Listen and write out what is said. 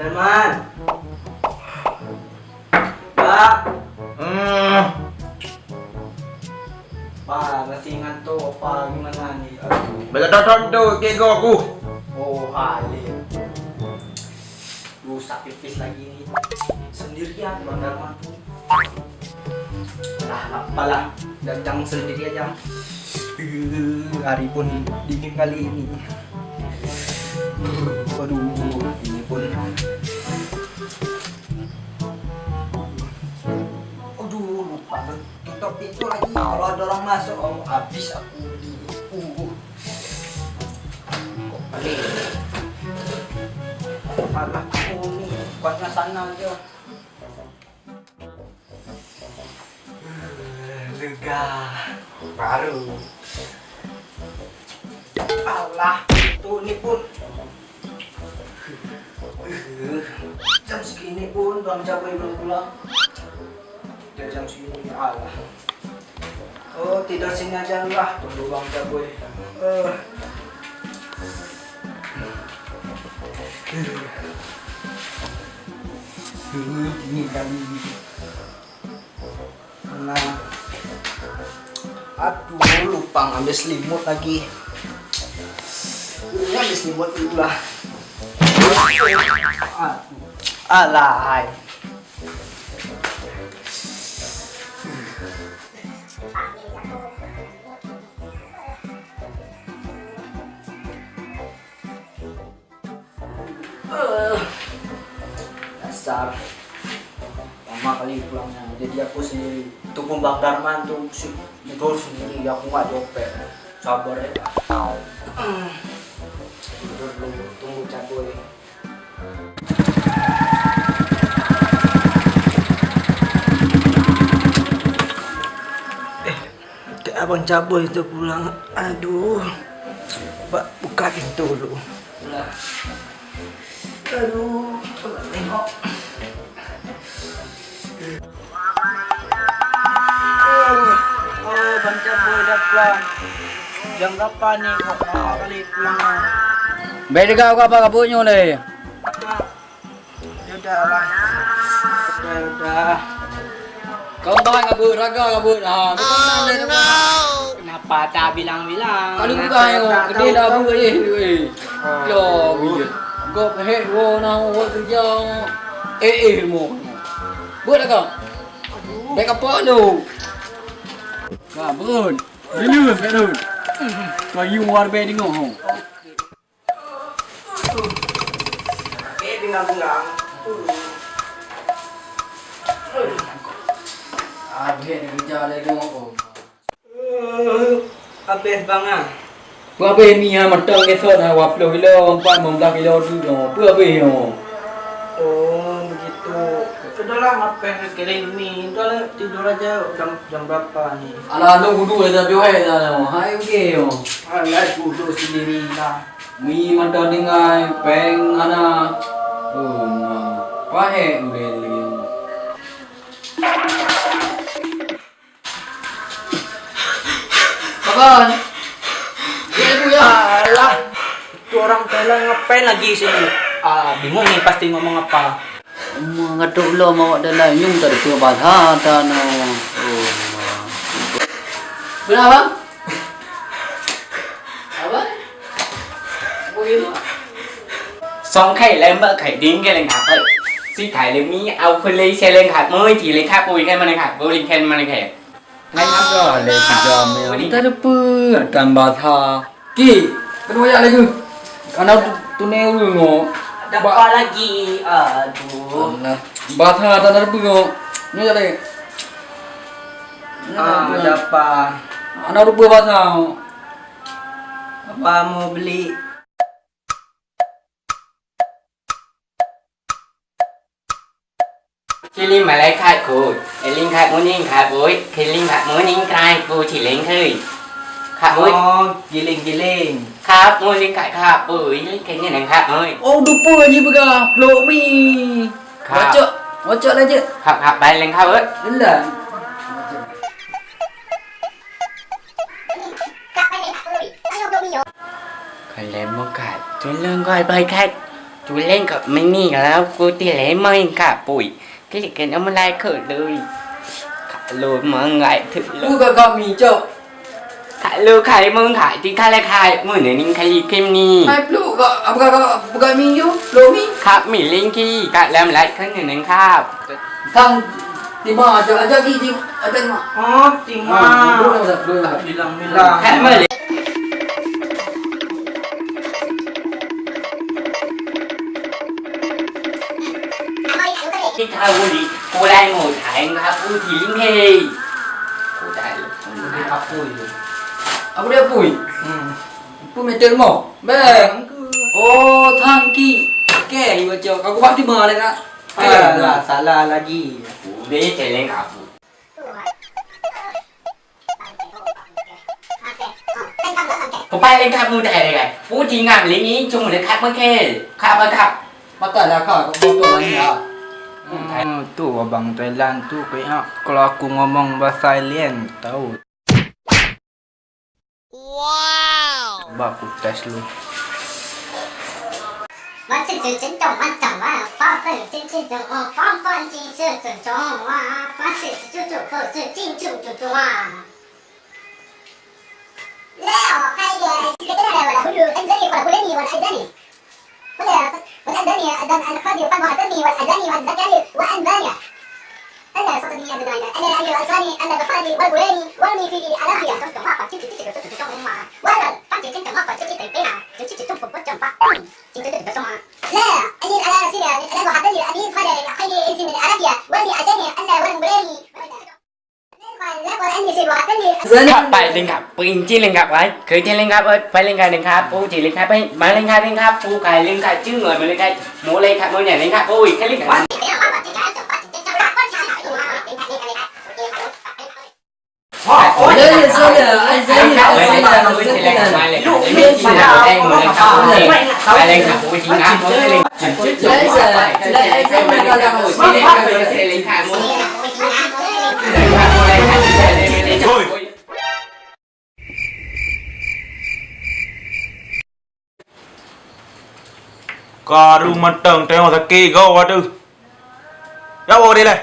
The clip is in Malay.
Teman. Pak. Pak, masih ngantuk apa gimana nih? Aduh. Betul tu kego aku. Oh, halim. Rusak pipis lagi nih. Sendirian Bang Darman. Lah, apalah. Datang sendiri aja. Hari pun dingin kali ini. Aduh, ini pun. Aduh, lupa tutup pintu lagi. Kalau ada orang masuk, oh habis aku. Kok paling? Alah, kamu nih, buatnya sana aja. Lega. Baru. Allah, itu ini pun. Jam segini pun Bang Jaboy belum pulang. Jam segini, Allah. Oh, tidur sini aja lah, tunggu Bang Jaboy. Ini kali. Nah. Aduh, lupa ngambil selimut lagi. Ini ambil selimut dulu lah. Alay. Dasar lama kali pulangnya, jadi aku sendiri. Itu pun Bang Darman tuh tidur sendiri, aku nggak dopet. Sabar ya. Tidur dulu, tunggu Caboy. Kayak Abang Caboy itu pulang. Aduh, Mbak buka pintu dulu. Nah. Aduh, tengok. Oh, Bang Caboy udah pulang. Jam berapa nih kok lama kali pulangnya? Baik kau apa kabutnya ni? Udah lah. Udah. Kau bahang kabut, raga kabut. Ha, kau mana ni? Kenapa tak bilang-bilang? Kali bukan yo, kedai dah buka ni. Yo, bijak. Kau head wo na wo kerja. Mo. Buat dah kau. Baik apa tu? Nah, berun. Dulu, berun. Kau you war be tengok ho. Bingang-bingang. Habis kerja lagi tengok. Habis bang ah. Apa ni ha matang kesot ha 20 kilo, 15 kilo tu. Apa yo? Oh, begitu. Sudahlah ngapain kirim ni. Udahlah tidur aja. Jam berapa nih? Alah lu kudu dah bioi dah. Hai okey yo. Alah duduk sendiri lah. Mi matang dengan peng ana. Oh, nah. Pahe udah lagi. Kapan? Dia tu ya. Alah, itu orang Thailand ngapain lagi sini? Bingung nih pasti ngomong apa. Ngatuk lo mau dalam nyung tak ada bahasa tan. Oh. Kenapa? Apa? Begitu. Xong khai lên bữa khai điên cái lên hạt ơi xí thải lên mi ao khơi lấy xe lên hạt mới chỉ lấy khác bùi cái mà lên hạt vô linh khen mà lên hạt ngay hạt rồi lên thì giờ mình Tak ada apa tan bahasa. Ki, kedua ya lagi. Anak tu neu ngo. Ada apa lagi? Aduh. Bahasa tak ada apa ngo. Ni jadi. Ada apa? Anak rupa bahasa. Apa mau beli? khi linh mà lấy khai cô linh khai muốn nhìn khai bối khi linh khai muốn nhìn khai cô chỉ lên thôi khai bối Giling-giling. ครับมูลิงไก่ครับปุ๋ยลิงไก่เนี่ยนะครับเอ้ย Oh, lupa je bega. Peluk mi. Kak. Wacak lah je. ครับครับไปเลยครับเอ้ย Dah. Khai lên một cái tôi lên gọi bài khách chú lên gặp mấy nìแล้วกูตีเล่นไม่ค่ะปุ๋ยcái gì cái nóมันไล่เขินเลยขายเลยมึงไงถึงเลย กูก็มีเจ้า ขายเลยขายมึงขายที่ขายอะไรขายมึงเนี่ยนิ่งขายเข้มนี่ ไอ้ปลูกก็มีอยู่โลมี ครับมีลิงกี้กะแล้วไรขึ้นอย่างนั้นครับ ทางที่มาอาจจะที่อาจารย์มา อ๋อจริงมาก ดูแล้วดูแล้ว bilang แค่เมื่อเลยที่ทาวุลีกูได้หมดถ่ายครับกูทีลิงเฮกูได้เลย aku itu. Apa dia pui? Pui meter mo. Bang. Oh, tangki. Okey, baca. Aku buat di mana kak? Alah, salah lagi. กูได้เจริญครับผมไปเล่นครับมือแต่อะไรกันกูทีงานเล่นนี้จงเหมือนครับเมื่อแค่ครับมาครับ Patah lah kak. Kau betul lah ni lah. Tu abang Thailand tu kayak kalau aku ngomong bahasa alien tahu. Wow. Coba aku tes dulu. 我是真正懂我懂啊，发奋真正懂我方方进是尊重啊，发是就就不是进就就就啊。لا خير سكتنا ولا كل انزلي ولا كلني ولا اذني ولا والاذاني اذان الخادي وقلب اذني والاذاني والذكري وانباني انا صدقني يا بدايه انا الاذاني انا بخالي والبولاني وارمي في الافيه تنتم ما تجي تجي تجي تجي ولا تجي تنت ما تجي تبينا تجي تجي تنفق بجنب تجي تجي تجي لا اني انا سيدي انا وحدني الامين خالي خالي اسم الافيه وارمي اذاني انا والبولاني لا ولا اني سيدي وحدني ครับไปเล่นครับปืนจี้เล่นครับไว้เคยเล่นครับไปเล่นกันเล่นครับปูจีเล่นครับไปมาเล่นครับปูไก่เล่นครับชื่อเหมือนมาเล่นครับหมูเล่นครับหมูเนี่ยเล่นครับปูแค่เล่นกัน Saya saya saya ลูกไม่ได้มาเลยลูกไม่ได้มาได้เหมือนครับไปเล่นครับปูจีงานเขาเล่นเล่นครับหมูKaru matang tengok sakit kau waktu. Jauh dia lah.